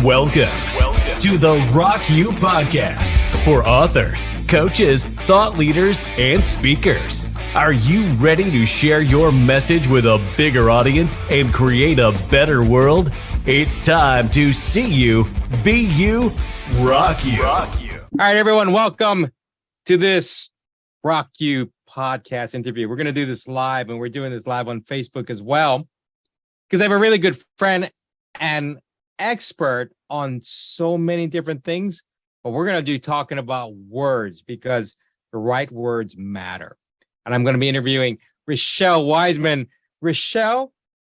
Welcome to the Rock You Podcast for authors, coaches, thought leaders, and speakers. Are you ready to share your message with a bigger audience and create a better world? It's time to see you, be you, rock you. All right, everyone, welcome to this Rock You Podcast interview. We're going to do this live, and we're doing this live on Facebook as well, because I have a really good friend and expert on so many different things, but we're going to do talking about words because the right words matter. And I'm going to be interviewing Richelle Wiseman. Richelle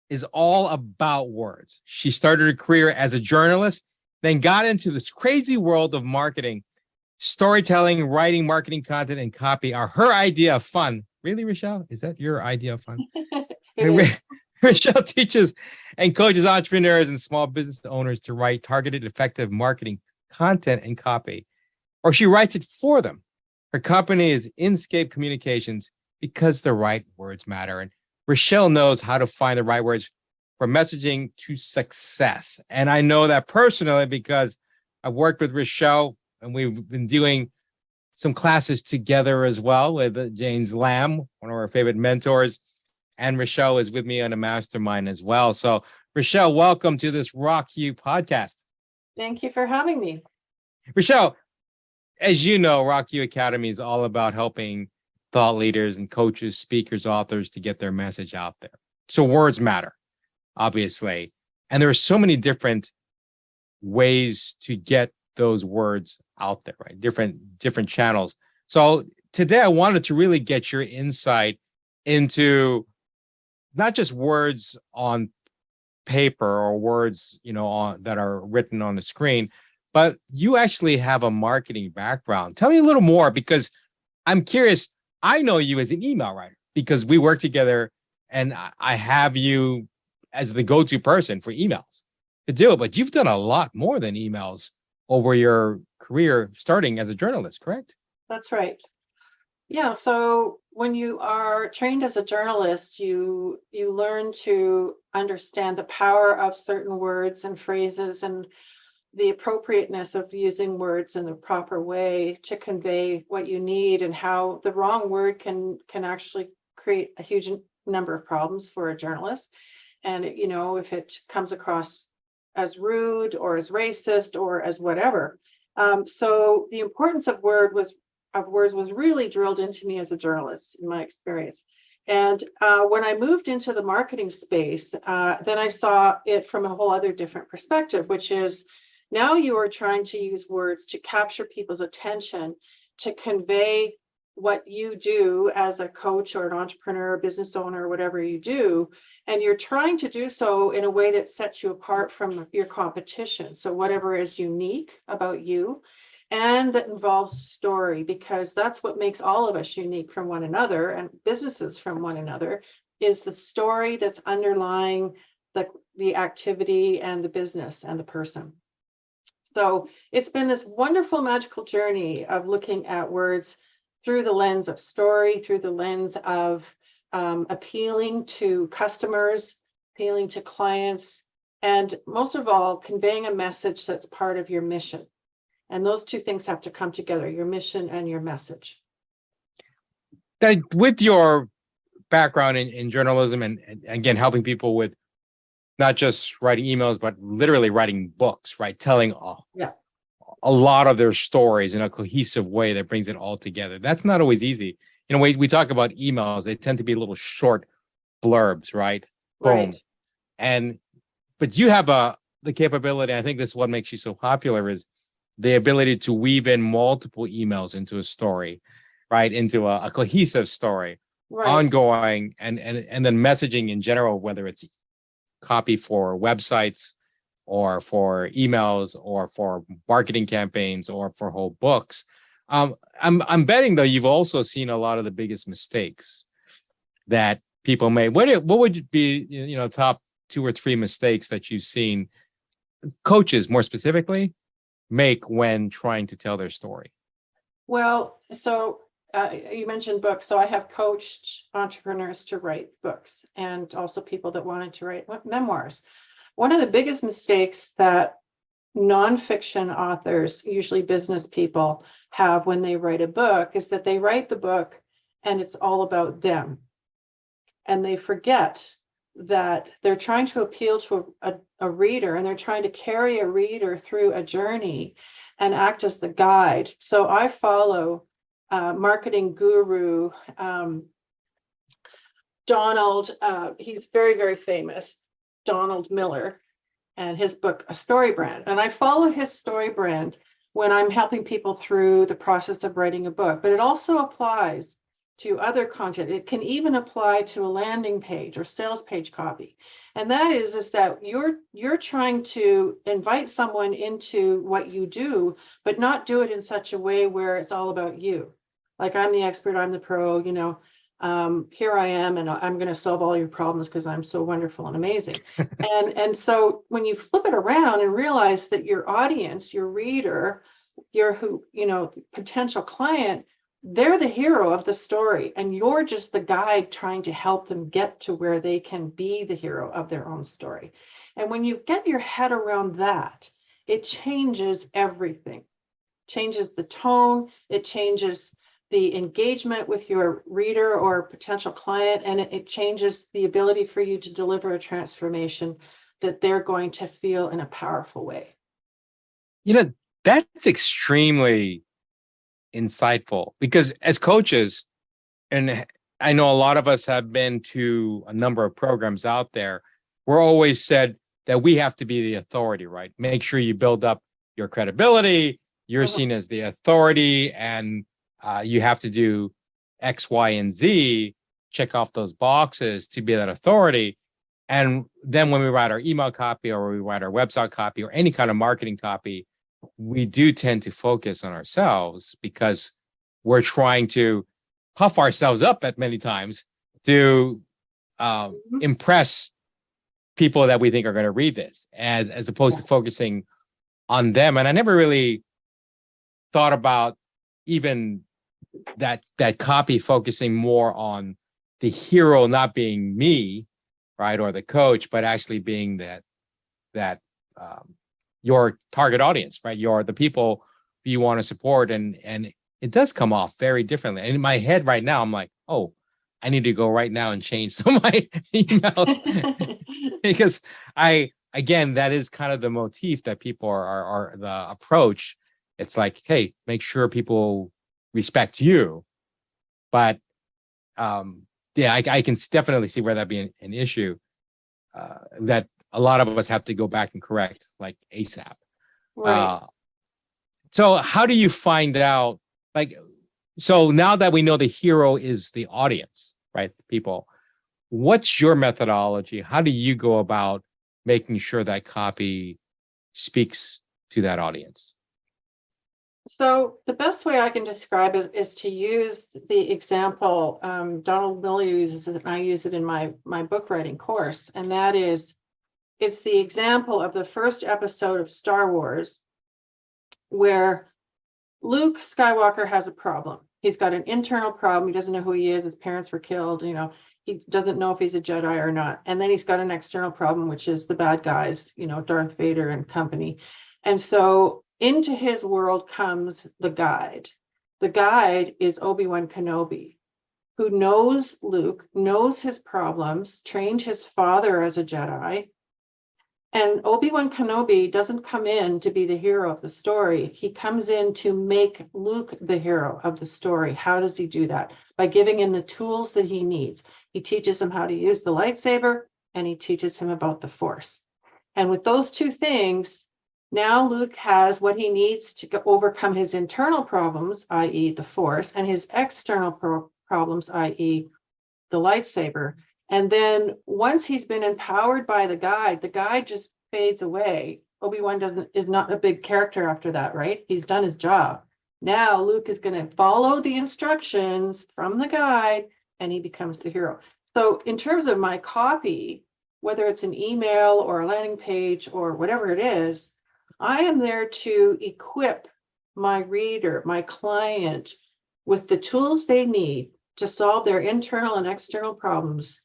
is all about words. She started her career as a journalist, then got into this crazy world of marketing. Storytelling, writing, marketing content, and copy are her idea of fun. Really, Richelle? Is that your idea of fun? Richelle teaches and coaches entrepreneurs and small business owners to write targeted, effective marketing content and copy, or she writes it for them. Her company is Inscape Communications because the right words matter. And Richelle knows how to find the right words for messaging to success. And I know that personally because I've worked with Richelle and we've been doing some classes together as well with James Lamb, one of our favorite mentors. And Richelle is with me on a mastermind as well. So, Richelle, welcome to this Rock You podcast. Thank you for having me. Richelle, as you know, Rock You Academy is all about helping thought leaders and coaches, speakers, authors to get their message out there. So words matter, obviously. And there are so many different ways to get those words out there, right? Different channels. So today I wanted to really get your insight into not just words on paper or words, that are written on the screen, but you actually have a marketing background. Tell me a little more because I'm curious. I know you as an email writer because we work together and I have you as the go-to person for emails to do it, but you've done a lot more than emails over your career starting as a journalist, correct? That's right. Yeah, so when you are trained as a journalist, you learn to understand the power of certain words and phrases and the appropriateness of using words in the proper way to convey what you need, and how the wrong word can actually create a huge number of problems for a journalist. And if it comes across as rude or as racist or as whatever. So the importance of words was really drilled into me as a journalist in my experience. And when I moved into the marketing space, then I saw it from a whole other different perspective, which is now you are trying to use words to capture people's attention, to convey what you do as a coach or an entrepreneur, business owner, whatever you do. And you're trying to do so in a way that sets you apart from your competition. So whatever is unique about you, and that involves story, because that's what makes all of us unique from one another and businesses from one another, is the story that's underlying the activity and the business and the person. So it's been this wonderful, magical journey of looking at words through the lens of story, through the lens of appealing to customers, appealing to clients, and most of all, conveying a message that's part of your mission. And those two things have to come together, your mission and your message. With your background in journalism and again, helping people with not just writing emails, but literally writing books, right? Telling a lot of their stories in a cohesive way that brings it all together. That's not always easy. We talk about emails, they tend to be little short blurbs, right? Boom. Right. But you have the capability, I think this is what makes you so popular, is the ability to weave in multiple emails into a story, right? Into a cohesive story, Right. Ongoing, and then messaging in general, whether it's copy for websites or for emails or for marketing campaigns or for whole books. I'm betting though you've also seen a lot of the biggest mistakes that people made. What would be top 2 or 3 mistakes that you've seen coaches more specifically make when trying to tell their story? Well, so you mentioned books. So I have coached entrepreneurs to write books and also people that wanted to write memoirs. One of the biggest mistakes that nonfiction authors, usually business people, have when they write a book is that they write the book and it's all about them. And they forget that they're trying to appeal to a reader, and they're trying to carry a reader through a journey and act as the guide. So I follow marketing guru Donald, he's very, very famous, Donald Miller, and his book, A Story Brand. And I follow his story brand when I'm helping people through the process of writing a book, but it also applies to other content. It can even apply to a landing page or sales page copy. And that is that you're trying to invite someone into what you do, but not do it in such a way where it's all about you. Like, I'm the expert, I'm the pro, here I am, and I'm going to solve all your problems because I'm so wonderful and amazing. and so when you flip it around and realize that your audience, your reader, your potential client, they're the hero of the story, and you're just the guide trying to help them get to where they can be the hero of their own story. And when you get your head around that, it changes everything. Changes the tone, it changes the engagement with your reader or potential client, and it changes the ability for you to deliver a transformation that they're going to feel in a powerful way. That's extremely insightful, because as coaches, and I know a lot of us have been to a number of programs out there, we're always said that we have to be the authority, right? Make sure you build up your credibility. You're seen as the authority, and you have to do X, Y, and Z, check off those boxes to be that authority. And then when we write our email copy, or we write our website copy, or any kind of marketing copy, we do tend to focus on ourselves, because we're trying to puff ourselves up at many times to impress people that we think are going to read this, as opposed to focusing on them. And I never really thought about even that copy focusing more on the hero not being me, right, or the coach, but actually being that your target audience, right? You're the people you want to support, and it does come off very differently. And in my head right now, I'm like, oh, I need to go right now and change some of my emails because again, that is kind of the motif that people are the approach. It's like, hey, make sure people respect you, but I can definitely see where that'd be an issue that a lot of us have to go back and correct, like ASAP. Right. So how do you find out, so now that we know the hero is the audience, right? People, what's your methodology? How do you go about making sure that copy speaks to that audience? So the best way I can describe is to use the example Donald Miller uses, and I use it in my book writing course. And that is, it's the example of the first episode of Star Wars, where Luke Skywalker has a problem. He's got an internal problem. He doesn't know who he is. His parents were killed. He doesn't know if he's a Jedi or not. And then he's got an external problem, which is the bad guys, Darth Vader and company. And so into his world comes the guide. The guide is Obi-Wan Kenobi, who knows Luke, knows his problems, trained his father as a Jedi. And Obi-Wan Kenobi doesn't come in to be the hero of the story. He comes in to make Luke the hero of the story. How does he do that? By giving him the tools that he needs. He teaches him how to use the lightsaber, and he teaches him about the Force. And with those two things, now Luke has what he needs to overcome his internal problems, i.e. the Force, and his external problems, i.e. the lightsaber. And then once he's been empowered by the guide just fades away. Obi-Wan is not a big character after that, right? He's done his job. Now Luke is going to follow the instructions from the guide, and he becomes the hero. So in terms of my copy, whether it's an email or a landing page or whatever it is, I am there to equip my reader, my client, with the tools they need to solve their internal and external problems,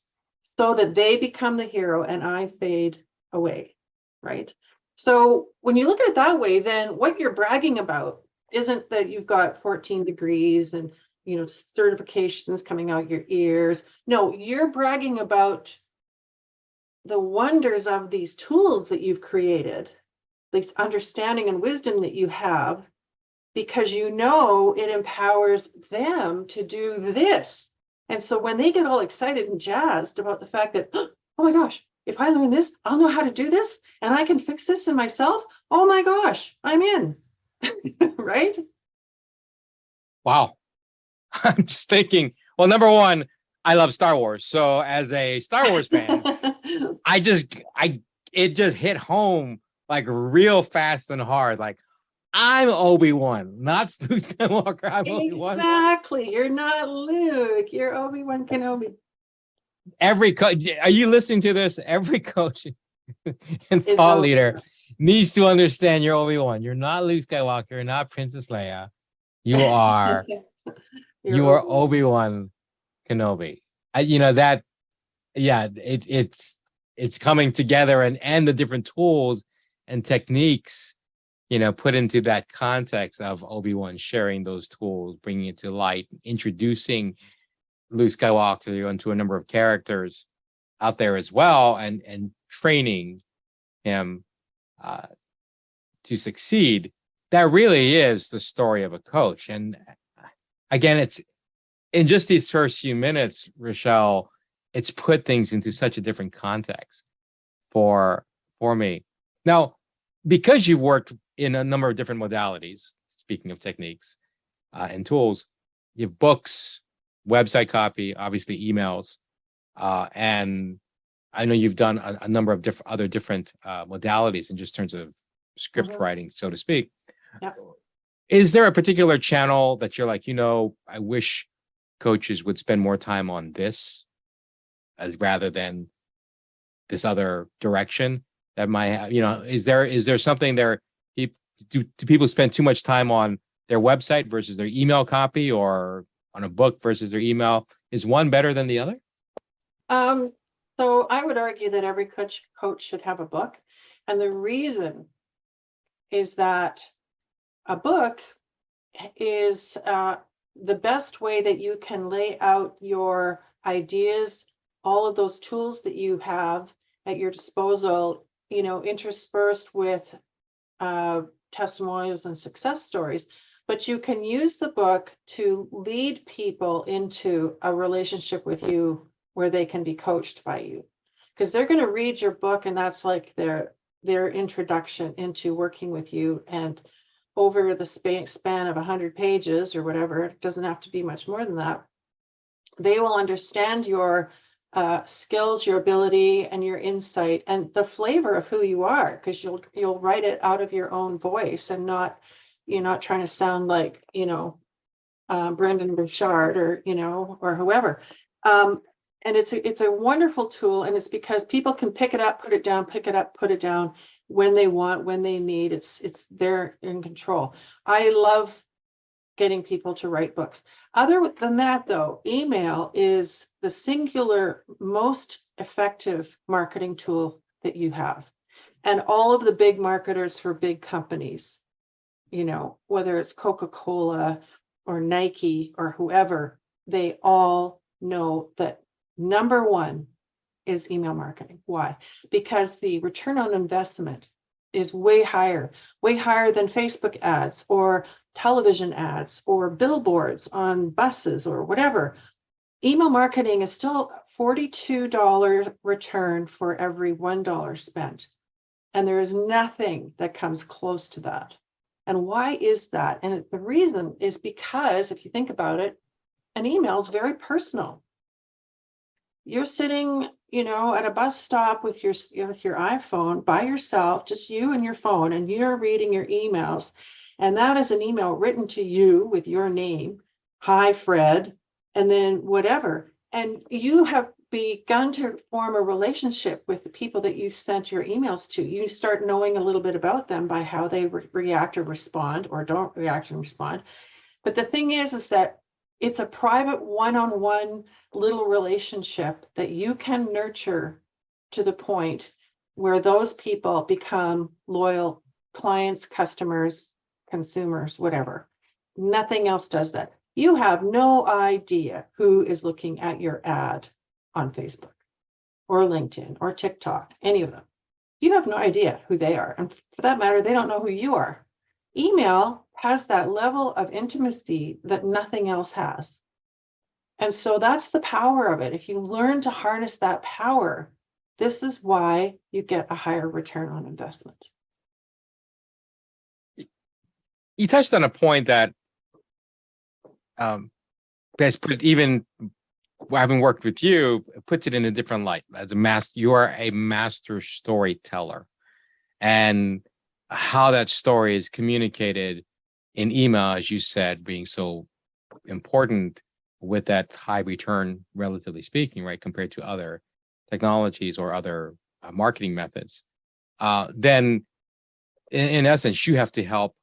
so that they become the hero and I fade away, right? So when you look at it that way, then what you're bragging about isn't that you've got 14 degrees and certifications coming out your ears. No, you're bragging about the wonders of these tools that you've created, this understanding and wisdom that you have, because it empowers them to do this. And so when they get all excited and jazzed about the fact that, oh my gosh, if I learn this, I'll know how to do this and I can fix this in myself. Oh my gosh, I'm in. Right? Wow. I'm just thinking, well, number one, I love Star Wars. So as a Star Wars fan, it just hit home like real fast and hard. Like, I'm Obi-Wan, not Luke Skywalker. I'm Obi-Wan. Exactly. You're not Luke. You're Obi-Wan Kenobi. Every coach, are you listening to this? Every coach and thought leader needs to understand you're Obi-Wan. You're not Luke Skywalker. You're not Princess Leia. You are you are Obi-Wan Kenobi. It's coming together, and the different tools and techniques, put into that context of Obi-Wan sharing those tools, bringing it to light, introducing Luke Skywalker into a number of characters out there as well, and training him to succeed. That really is the story of a coach. And again, it's in just these first few minutes, Richelle, it's put things into such a different context for me. Now, because you've worked in a number of different modalities, speaking of techniques and tools, you have books, website copy, obviously emails, and I know you've done a number of other different modalities in just terms of script writing, so to speak. Yep. Is there a particular channel that you're like, I wish coaches would spend more time on this rather than this other direction that might have, is there something there? Do people spend too much time on their website versus their email copy, or on a book versus their email? Is one better than the other? So I would argue that every coach should have a book. And the reason is that a book is the best way that you can lay out your ideas, all of those tools that you have at your disposal, interspersed with testimonials and success stories. But you can use the book to lead people into a relationship with you where they can be coached by you, because they're going to read your book, and that's like their introduction into working with you. And over the span of 100 pages or whatever, it doesn't have to be much more than that, they will understand your skills, your ability, and your insight, and the flavor of who you are, because you'll write it out of your own voice, and you're not trying to sound like Brendan Burchard or whoever. And it's a wonderful tool, and it's because people can pick it up, put it down, pick it up, put it down when they want, when they need. It's they're in control. I love getting people to write books. Other than that, though, email is the singular most effective marketing tool that you have. And all of the big marketers for big companies, whether it's Coca-Cola or Nike or whoever, they all know that number one is email marketing. Why? Because the return on investment is way higher than Facebook ads or television ads or billboards on buses or whatever. Email marketing is still $42 return for every $1 spent. And there is nothing that comes close to that. And why is that? And the reason is because if you think about it, an email is very personal. You're sitting, at a bus stop with your iPhone by yourself, just you and your phone, and you're reading your emails. And that is an email written to you with your name, hi, Fred, and then whatever. And you have begun to form a relationship with the people that you've sent your emails to. You start knowing a little bit about them by how they react or respond, or don't react and respond. But the thing is that it's a private one-on-one little relationship that you can nurture to the point where those people become loyal clients, customers, consumers, whatever. Nothing else does that. You have no idea who is looking at your ad on Facebook or LinkedIn or TikTok, any of them. You have no idea who they are. And for that matter, they don't know who you are. Email has that level of intimacy that nothing else has. And so that's the power of it. If you learn to harness that power, this is why you get a higher return on investment. You touched on a point that best put, even having worked with you, puts it in a different light. As you are a master storyteller, and how that story is communicated in email, as you said, being so important with that high return, relatively speaking, right, compared to other technologies or other marketing methods. Then, in essence, you have to help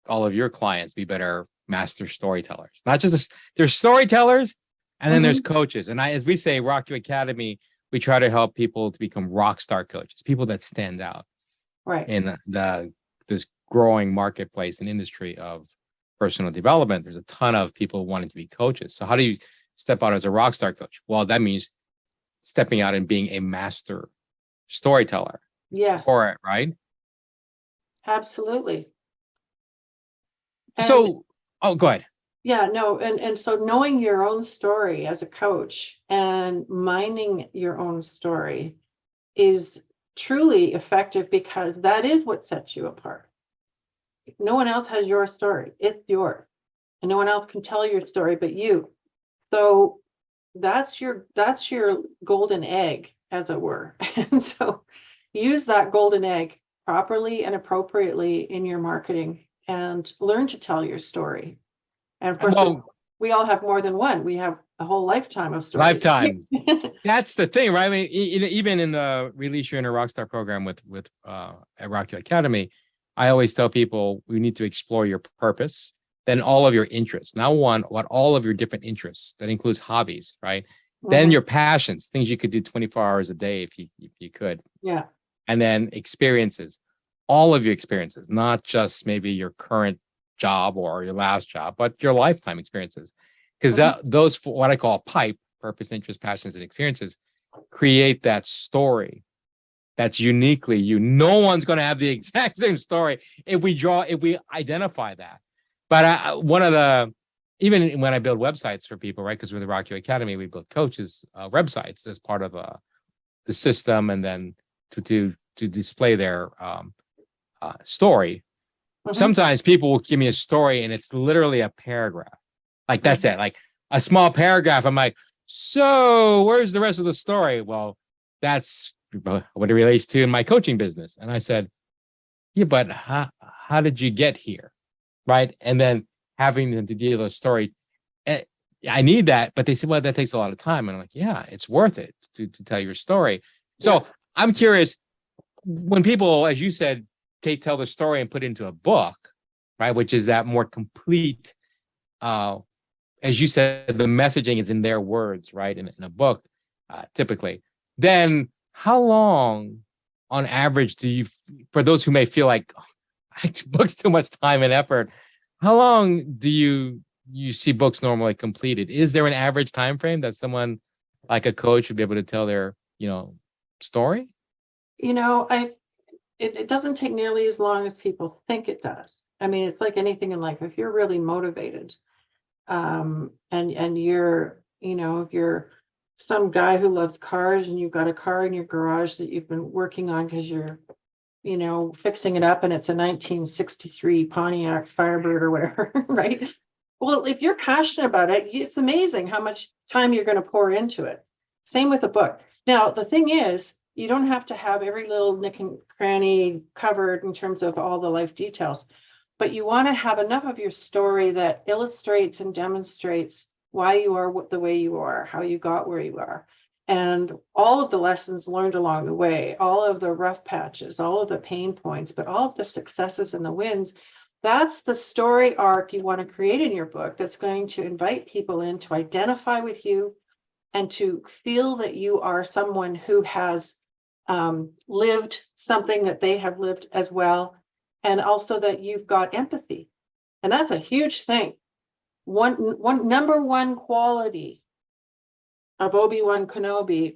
all of your clients be better master storytellers. Not just there's storytellers, and then there's coaches. And as we say, Rock You Academy, we try to help people to become rock star coaches, people that stand out in this growing marketplace and industry of personal development. There's a ton of people wanting to be coaches. So how do you step out as a rock star coach? Well, that means stepping out and being a master storyteller. Yes. For it, right? Absolutely. And so, go ahead. Yeah, no, and so knowing your own story as a coach and mining your own story is truly effective, because that is what sets you apart. No one else has your story. It's yours. And no one else can tell your story but you. So that's your golden egg, as it were. And so use that golden egg properly and appropriately in your marketing, and learn to tell your story. And of course, we all have more than one. We have a whole lifetime of stories. Lifetime. That's the thing, right? I mean, even in the Release Your Inner Rockstar program with at Rock You Academy, I always tell people we need to explore your purpose, then all of your interests. Now, what all of your different interests. That includes hobbies, right? Then your passions, things you could do 24 hours a day if you could. Yeah. And then experiences, all of your experiences, not just maybe your current job or your last job, but your lifetime experiences. Because those, what I call pipe, purpose, interest, passions, and experiences, create that story that's uniquely you. No one's going to have the exact same story if we identify that. But one of the, even when I build websites for people, right? Because with the Rock You Academy, we build coaches websites as part of the system, and then to display their story. Sometimes people will give me a story and it's literally a paragraph. Like that's it, like a small paragraph. I'm like, so where's the rest of the story? Well, that's what it relates to in my coaching business. And I said, yeah, but how did you get here? Right. And then having them to deal with a story. I need that. But they said, well, that takes a lot of time. And I'm like, yeah, it's worth it to tell your story. So I'm curious, when people, as you said, tell the story and put it into a book, right? Which is that more complete, as you said, the messaging is in their words, right? In a book, typically. Then how long on average do you, for those who may feel like books too much time and effort, how long do you see books normally completed? Is there an average time frame that someone like a coach would be able to tell their, story? It doesn't take nearly as long as people think it does. I mean, it's like anything in life. If you're really motivated, and you're, if you're some guy who loves cars and you've got a car in your garage that you've been working on because you're, fixing it up, and it's a 1963 Pontiac Firebird or whatever, right? Well, if you're passionate about it, it's amazing how much time you're going to pour into it. Same with a book. Now, the thing is, you don't have to have every little nick and cranny covered in terms of all the life details, but you want to have enough of your story that illustrates and demonstrates why you are the way you are, how you got where you are, and all of the lessons learned along the way, all of the rough patches, all of the pain points, but all of the successes and the wins. That's the story arc you want to create in your book that's going to invite people in to identify with you and to feel that you are someone who has lived something that they have lived as well, and also that you've got empathy. And that's a huge thing. One number one quality of Obi-Wan Kenobi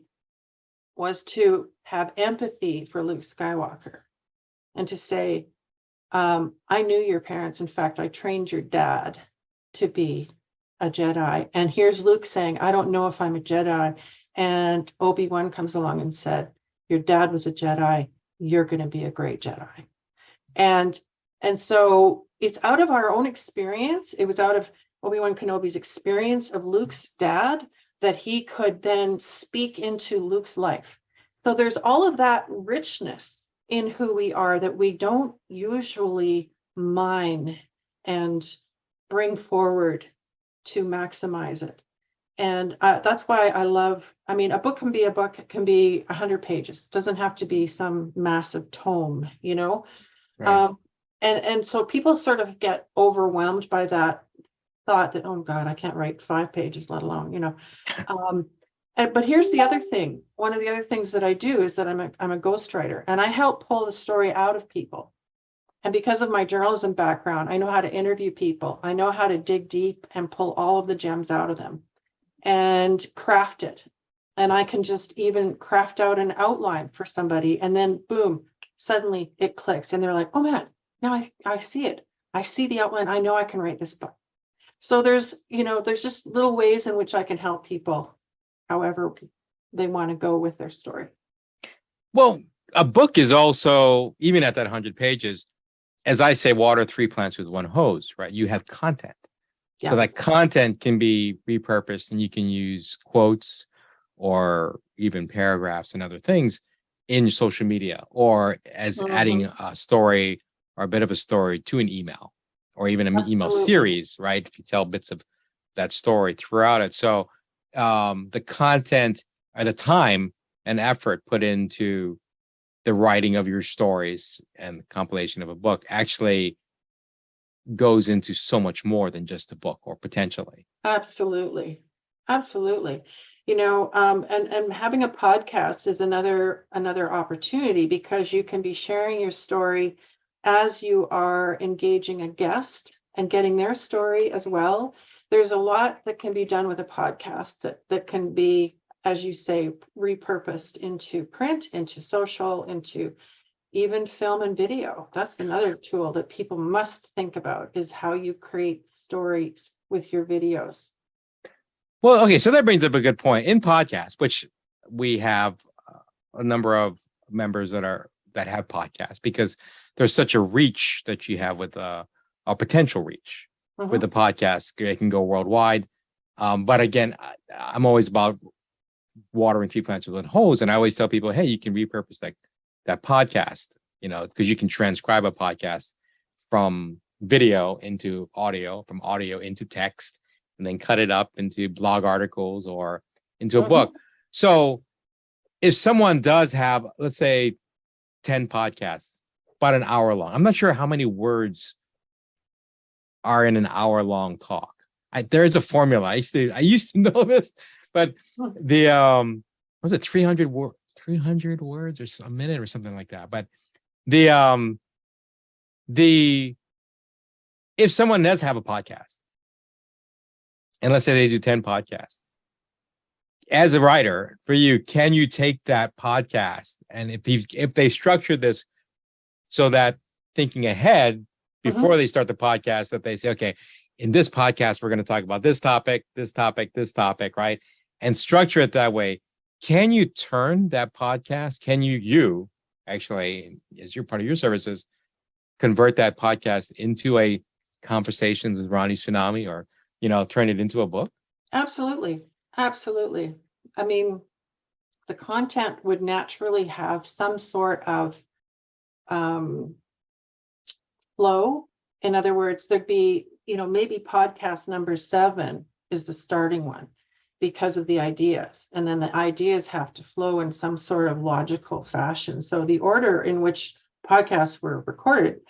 was to have empathy for Luke Skywalker and to say, I knew your parents. In fact, I trained your dad to be a Jedi. And here's Luke saying, I don't know if I'm a Jedi. And Obi-Wan comes along and said, your dad was a Jedi. You're going to be a great Jedi. And so it's out of our own experience. It was out of Obi-Wan Kenobi's experience of Luke's dad that he could then speak into Luke's life. So there's all of that richness in who we are that we don't usually mine and bring forward to maximize it. And that's why I love, I mean, a book can be a book, it can be 100 pages. It doesn't have to be some massive tome, you know? Right. And so people sort of get overwhelmed by that thought that, oh God, I can't write 5 pages, let alone, you know. But here's the other thing. One of the other things that I do is that I'm a ghostwriter, and I help pull the story out of people. And because of my journalism background, I know how to interview people. I know how to dig deep and pull all of the gems out of them and craft it. And I can just even craft out an outline for somebody, and then boom, suddenly it clicks and they're like, oh man, now I see it. I see the outline. I know I can write this book. So there's just little ways in which I can help people however they want to go with their story. Well, a book is also, even at that 100 pages, as I say, water 3 plants with 1 hose, right? You have content. Yeah. So that content can be repurposed, and you can use quotes or even paragraphs and other things in social media, or as adding a story or a bit of a story to an email, or even an email series, right? If you tell bits of that story throughout it. So the content or the time and effort put into the writing of your stories and the compilation of a book actually goes into so much more than just a book, or potentially. Absolutely. You know, and having a podcast is another opportunity, because you can be sharing your story as you are engaging a guest and getting their story as well. There's a lot that can be done with a podcast that can be, as you say, repurposed into print, into social, into even film and video. That's another tool that people must think about, is how you create stories with your videos. Well, okay, so that brings up a good point. In podcasts, which we have a number of members that have podcasts, because there's such a reach that you have with a potential reach with the podcast. It can go worldwide. But again, I'm always about watering 3 plants with 1 hose, and I always tell people, hey, you can repurpose that podcast, you know, because you can transcribe a podcast from video into audio, from audio into text, and then cut it up into blog articles or into a book. So if someone does have, let's say, 10 podcasts, about an hour long, I'm not sure how many words are in an hour long talk. There is a formula. I used to know this, but the was it 300 words or a minute or something like that. But if someone does have a podcast, and let's say they do 10 podcasts, as a writer, for you, can you take that podcast, and if they structure this so that thinking ahead before they start the podcast, that they say, okay, in this podcast, we're going to talk about this topic, right? And structure it that way. Can you turn that podcast? Can you actually, as you're part of your services, convert that podcast into a conversation with Ronnie Tsunami, or, you know, turn it into a book? Absolutely. I mean, the content would naturally have some sort of flow. In other words, there'd be, you know, maybe podcast number 7 is the starting one because of the ideas, and then the ideas have to flow in some sort of logical fashion. So the order in which podcasts were recorded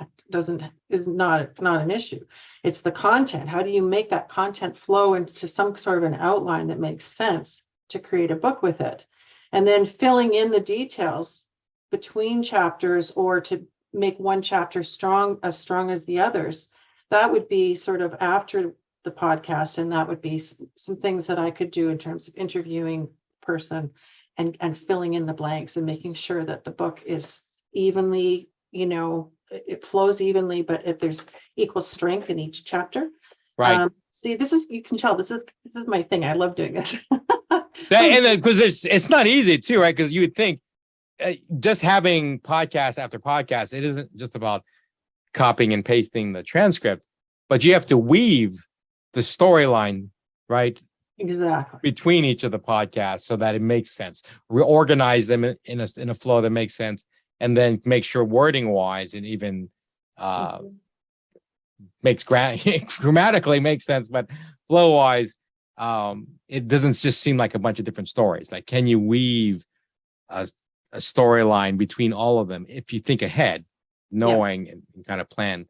is not an issue. It's the content. How do you make that content flow into some sort of an outline that makes sense to create a book with it? And then filling in the details between chapters or to make one chapter strong as the others, that would be sort of after the podcast. And that would be some things that I could do in terms of interviewing person and filling in the blanks and making sure that the book is evenly, it flows evenly, but if there's equal strength in each chapter. Right. See, you can tell this is my thing. I love doing this. And then because it's not easy too, right? Because you would think just having podcast after podcast, it isn't just about copying and pasting the transcript, but you have to weave the storyline, right? Exactly. Between each of the podcasts so that it makes sense. Reorganize them in a flow that makes sense, and then make sure wording wise and even makes grammatically makes sense, but flow wise, it doesn't just seem like a bunch of different stories. Like, can you weave a storyline between all of them if you think ahead, knowing and kind of plan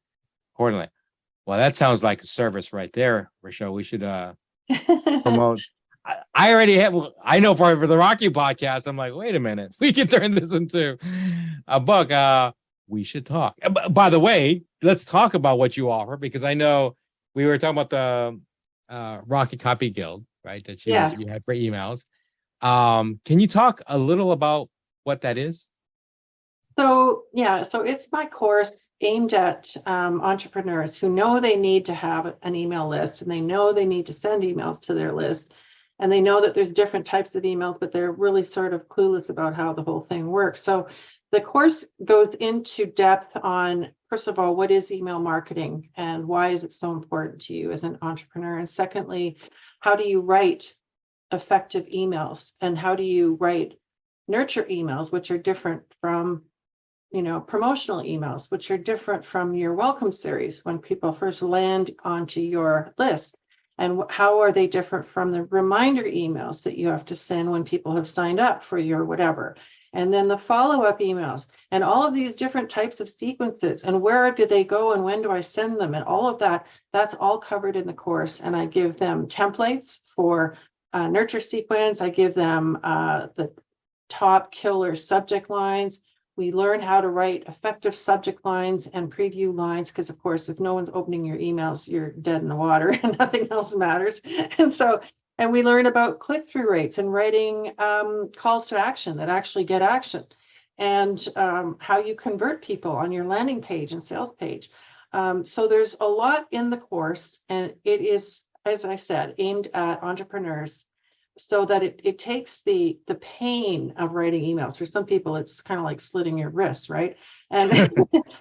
accordingly? Well, that sounds like a service right there, Richelle. We should promote. I already have. I know for the Rocky podcast, I'm like, wait a minute, we can turn this into a book. We should talk. By the way, let's talk about what you offer, because I know we were talking about the Rocky Copy Guild, right? That you had for emails. Can you talk a little about what that is? So it's my course aimed at entrepreneurs who know they need to have an email list, and they know they need to send emails to their list, and they know that there's different types of emails, but they're really sort of clueless about how the whole thing works. So the course goes into depth on, first of all, what is email marketing and why is it so important to you as an entrepreneur? And secondly, how do you write effective emails, and how do you write nurture emails, which are different from promotional emails, which are different from your welcome series when people first land onto your list, and how are they different from the reminder emails that you have to send when people have signed up for your whatever, and then the follow-up emails, and all of these different types of sequences, and where do they go and when do I send them, and all of that's all covered in the course. And I give them templates for nurture sequence. I give them the top killer subject lines. We learn how to write effective subject lines and preview lines, because of course, if no one's opening your emails, you're dead in the water and nothing else matters. And we learn about click-through rates and writing calls to action that actually get action, and how you convert people on your landing page and sales page. So there's a lot in the course, and it is, as I said, aimed at entrepreneurs, so that it takes the pain of writing emails. For some people, it's kind of like slitting your wrists, right? And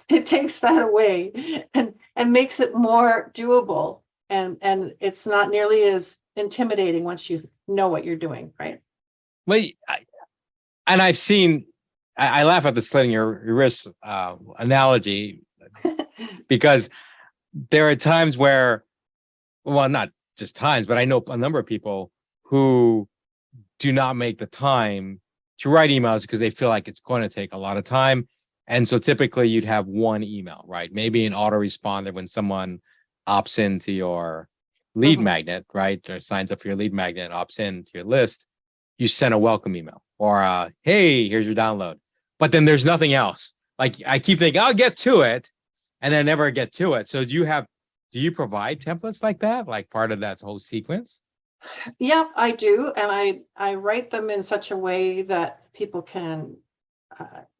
it takes that away and makes it more doable. And it's not nearly as intimidating once you know what you're doing, right? Well, I've seen, I laugh at the slitting your wrists analogy, because there are times where, well, not just times, but I know a number of people who do not make the time to write emails because they feel like it's going to take a lot of time. And so typically you'd have one email, right? Maybe an autoresponder when someone opts into your lead magnet, right? Or signs up for your lead magnet, opts into your list. You send a welcome email or hey, here's your download. But then there's nothing else. Like, I keep thinking I'll get to it, and then never get to it. So do you provide templates like that, like part of that whole sequence? Yeah, I do. And I write them in such a way that people can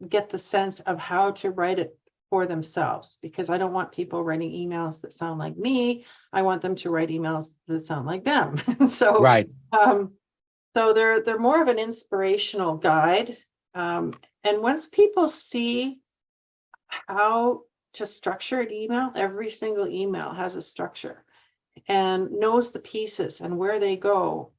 get the sense of how to write it for themselves, because I don't want people writing emails that sound like me. I want them to write emails that sound like them. So, right. So they're more of an inspirational guide. And once people see how to structure an email, every single email has a structure and knows the pieces and where they go.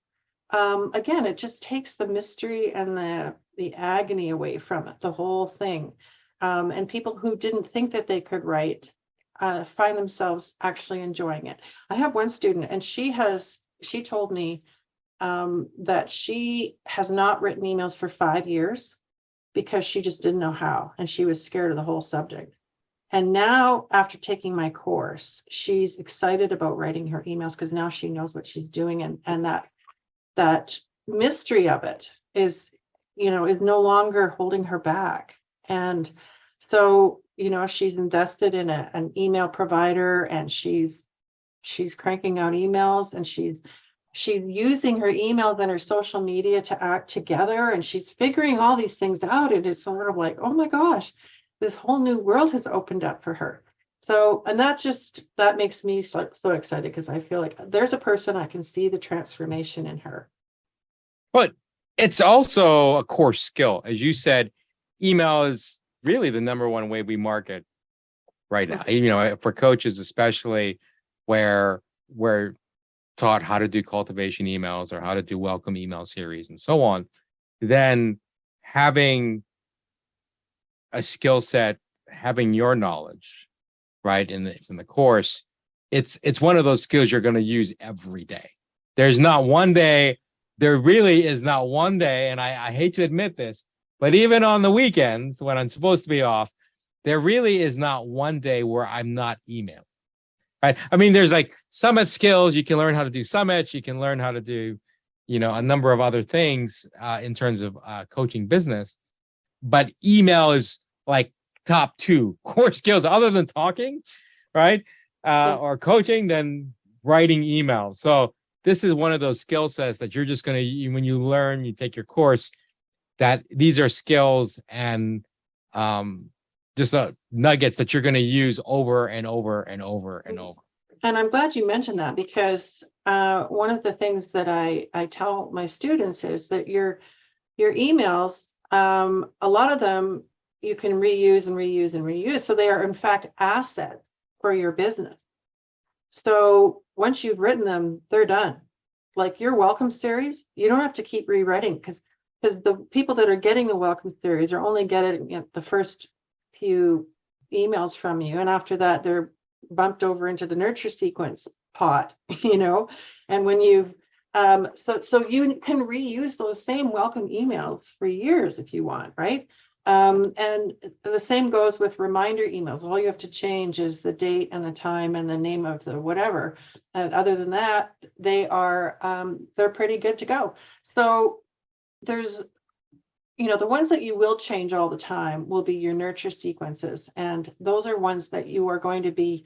Again, it just takes the mystery and the agony away from it, the whole thing. And people who didn't think that they could write find themselves actually enjoying it. I have one student, and she told me that she has not written emails for 5 years because she just didn't know how, and she was scared of the whole subject. And now, after taking my course, she's excited about writing her emails because now she knows what she's doing, and that mystery of it is no longer holding her back. And so, she's invested in an email provider, and she's cranking out emails, and she's using her emails and her social media to act together, and she's figuring all these things out. And it's sort of like, oh my gosh, this whole new world has opened up for her. So, and that makes me so excited, because I feel like there's a person I can see the transformation in her. But it's also a core skill. As you said, email is really the number one way we market right now. For coaches, especially where we're taught how to do cultivation emails or how to do welcome email series and so on, then having a skill set, having your knowledge, right, in the course, it's one of those skills you're going to use every day. There really is not one day, and I hate to admit this, but even on the weekends when I'm supposed to be off, there really is not one day where I'm not emailing. Right? I mean, there's like summit skills. You can learn how to do summits. You can learn how to do, a number of other things in terms of coaching business. But email is like top 2 core skills other than talking, right? Or coaching, then writing emails. So this is one of those skill sets that you're just going to, when you learn, you take your course, that these are skills and just nuggets that you're going to use over and over and over and over. And I'm glad you mentioned that, because one of the things that I tell my students is that your emails, a lot of them you can reuse and reuse and reuse. So they are in fact asset for your business. So once you've written them, they're done. Like your welcome series, you don't have to keep rewriting, because the people that are getting the welcome series are only getting the first few emails from you, and after that they're bumped over into the nurture sequence pot, and when you've so you can reuse those same welcome emails for years if you want, right? And the same goes with reminder emails. All you have to change is the date and the time and the name of the whatever, and other than that they're pretty good to go. So there's the ones that you will change all the time will be your nurture sequences. And those are ones that you are going to be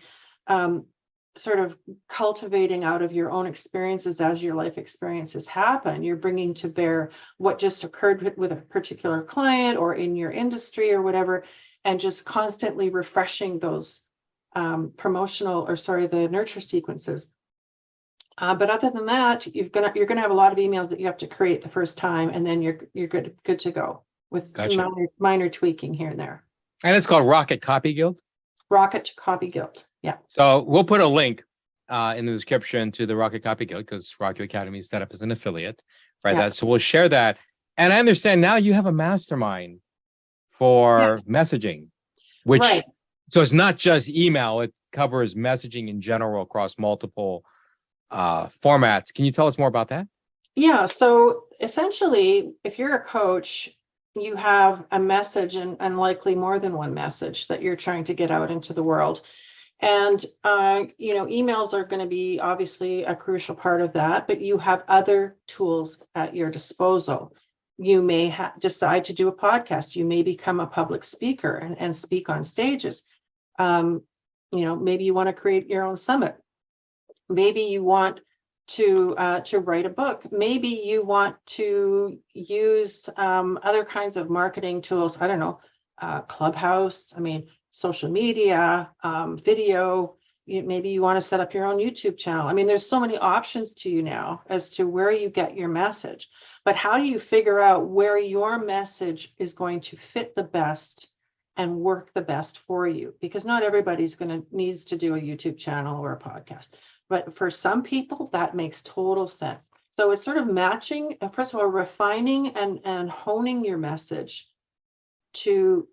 sort of cultivating out of your own experiences as your life experiences happen. You're bringing to bear what just occurred with a particular client or in your industry or whatever, and just constantly refreshing those the nurture sequences. But other than that, you're gonna have a lot of emails that you have to create the first time, and then you're good to go with Gotcha. minor tweaking here and there. And it's called Rocket Copy Guild. Rocket Copy Guild, yeah. So we'll put a link in the description to the Rocket Copy Guild, because Rock You Academy is set up as an affiliate, right? Yeah. So we'll share that. And I understand now you have a mastermind for messaging, which Right. So it's not just email; it covers messaging in general across multiple formats. Can you tell us more about that? Yeah. So essentially, if you're a coach, you have a message and likely more than one message that you're trying to get out into the world. And, emails are going to be obviously a crucial part of that, but you have other tools at your disposal. You may decide to do a podcast. You may become a public speaker and speak on stages. Maybe you want to create your own summit. Maybe you want to write a book. Maybe you want to use other kinds of marketing tools. I don't know, Clubhouse. Social media, video. Maybe you want to set up your own YouTube channel. There's so many options to you now as to where you get your message. But how do you figure out where your message is going to fit the best and work the best for you? Because not everybody's needs to do a YouTube channel or a podcast. But for some people, that makes total sense. So it's sort of matching, first of all, refining and honing your message to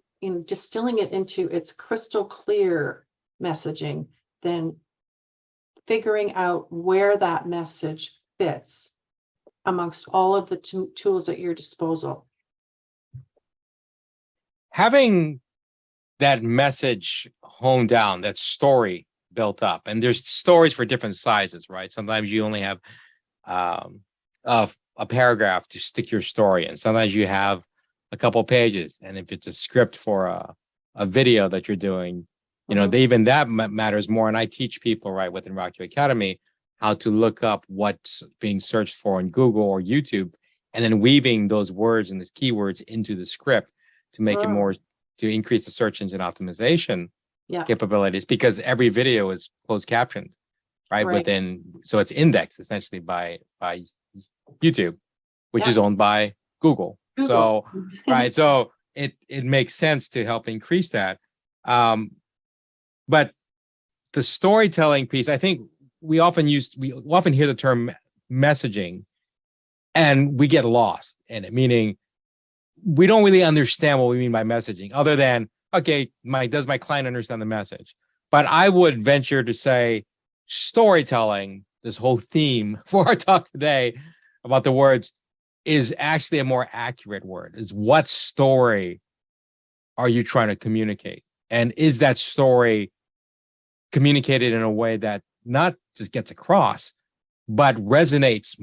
distilling it into its crystal clear messaging, then figuring out where that message fits amongst all of the tools at your disposal. Having that message honed down, that story built up, and there's stories for different sizes, right? Sometimes you only have a paragraph to stick your story in. Sometimes you have a couple pages. And if it's a script for a video that you're doing, even that matters more. And I teach people right within Rock You Academy how to look up what's being searched for on Google or YouTube, and then weaving those words and these keywords into the script to make it more, to increase the search engine optimization capabilities, because every video is closed captioned, right? So it's indexed essentially by YouTube, which is owned by Google. So, right. So it makes sense to help increase that. But the storytelling piece, I think we often hear the term messaging and we get lost in it, meaning we don't really understand what we mean by messaging other than, okay, does my client understand the message? But I would venture to say storytelling, this whole theme for our talk today about the words, is actually a more accurate word. Is what story are you trying to communicate? And is that story communicated in a way that not just gets across, but resonates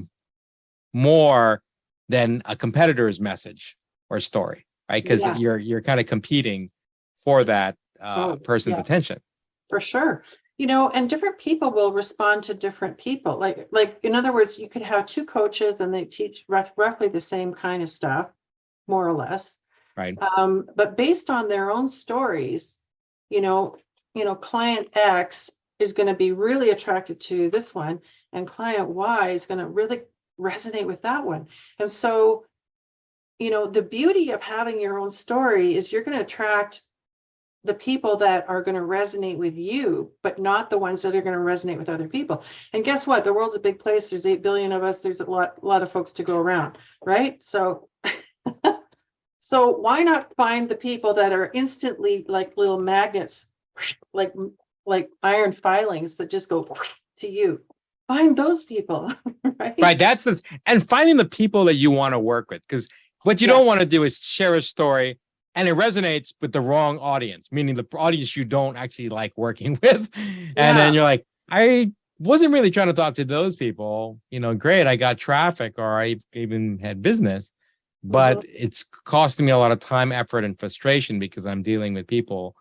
more than a competitor's message or story, right? Because you're kind of competing for that person's attention. For sure. And different people will respond to different people. Like in other words, you could have two coaches and they teach roughly the same kind of stuff, more or less. Right. But based on their own stories, client X is going to be really attracted to this one, and client Y is going to really resonate with that one. And so, the beauty of having your own story is you're going to attract the people that are going to resonate with you, but not the ones that are going to resonate with other people. And guess what? The world's a big place. There's 8 billion of us. There's a lot of folks to go around, right? So, so why not find the people that are instantly like little magnets, like iron filings that just go to you? Find those people, right? Right. That's this, and finding the people that you want to work with, because what you don't want to do is share a story and it resonates with the wrong audience, meaning the audience you don't actually like working with. And then you're like, I wasn't really trying to talk to those people. Great, I got traffic or I even had business, but it's costing me a lot of time, effort, and frustration because I'm dealing with people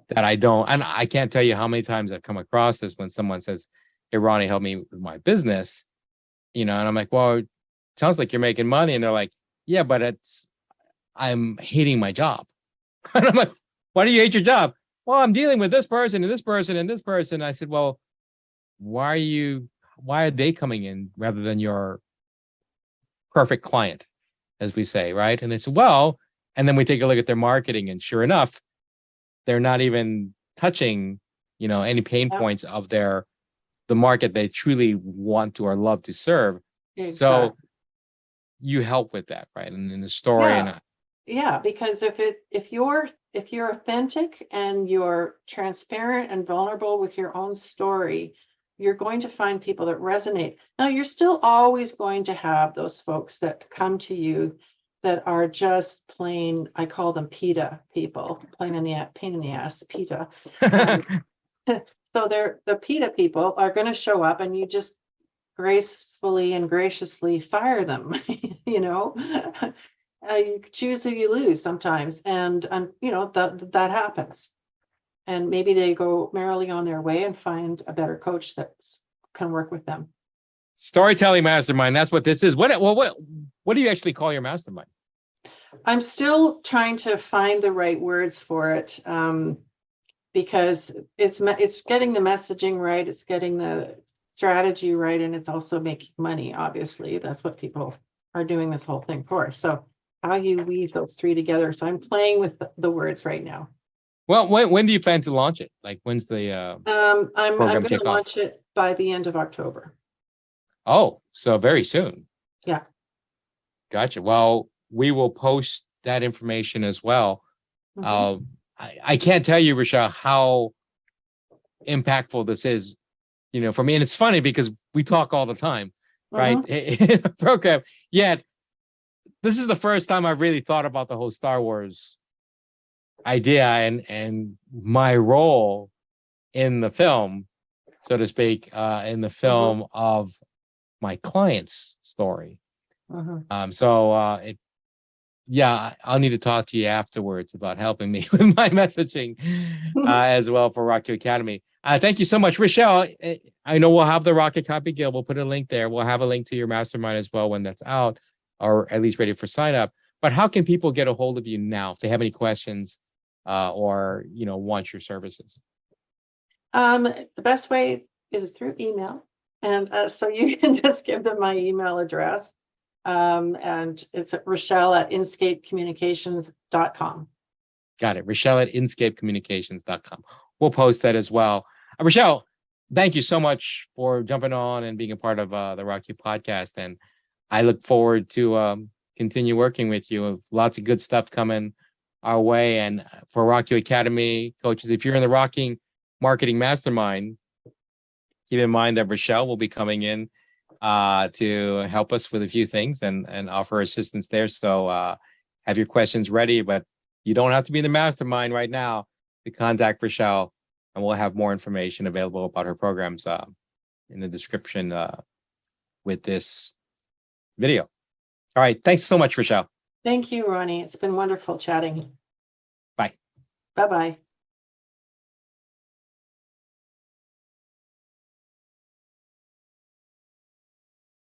that I don't. And I can't tell you how many times I've come across this when someone says, hey, Ronnie, help me with my business. And I'm like, well, it sounds like you're making money. And they're like, yeah, but I'm hating my job. And I'm like, why do you hate your job? Well, I'm dealing with this person and this person and this person. I said, well, why are they coming in rather than your perfect client, as we say, right? And they said, well, and then we take a look at their marketing, and sure enough, they're not even touching, any pain points of the market they truly want to or love to serve. Exactly. So you help with that, right? And in the story, because if you're authentic and you're transparent and vulnerable with your own story, you're going to find people that resonate. Now, you're still always going to have those folks that come to you that are just plain, I call them PETA people, pain in the ass, PETA. So the PETA people are going to show up and you just gracefully and graciously fire them. You choose who you lose sometimes, and that happens. And maybe they go merrily on their way and find a better coach that can work with them. Storytelling mastermind. That's what this is. What do you actually call your mastermind? I'm still trying to find the right words for it, because it's getting the messaging right, it's getting the strategy right, and it's also making money. Obviously, that's what people are doing this whole thing for. So how you weave those three together. So I'm playing with the words right now. Well, when do you plan to launch it? Like, when's the I'm going to launch it by the end of October. Oh, so very soon. Yeah. Gotcha. Well, we will post that information as well. Mm-hmm. I can't tell you, Richelle, how impactful this is, for me. And it's funny because we talk all the time, right? In a program. Yet, this is the first time I really thought about the whole Star Wars idea and my role in the film, so to speak, in the film of my client's story. So yeah, I'll need to talk to you afterwards about helping me with my messaging as well for Rock You Academy. Thank you so much, Richelle. I know we'll have the Rocket Copy Guild. We'll put a link there. We'll have a link to your mastermind as well when that's out, or at least ready for sign up. But how can people get a hold of you now if they have any questions or want your services? The best way is through email. And so you can just give them my email address. And it's at Richelle@inscapecommunications.com. Got it. Richelle@inscapecommunications.com. We'll post that as well. Richelle, thank you so much for jumping on and being a part of the Rock You podcast. And I look forward to continue working with you. Lots of good stuff coming our way. And for Rock You Academy coaches, if you're in the Rocking Marketing Mastermind, keep in mind that Richelle will be coming in to help us with a few things and offer assistance there. So have your questions ready, but you don't have to be in the mastermind right now to contact Richelle, and we'll have more information available about her programs in the description with this video. All right. Thanks so much, Richelle. Thank you, Ronnie. It's been wonderful chatting. Bye. Bye-bye.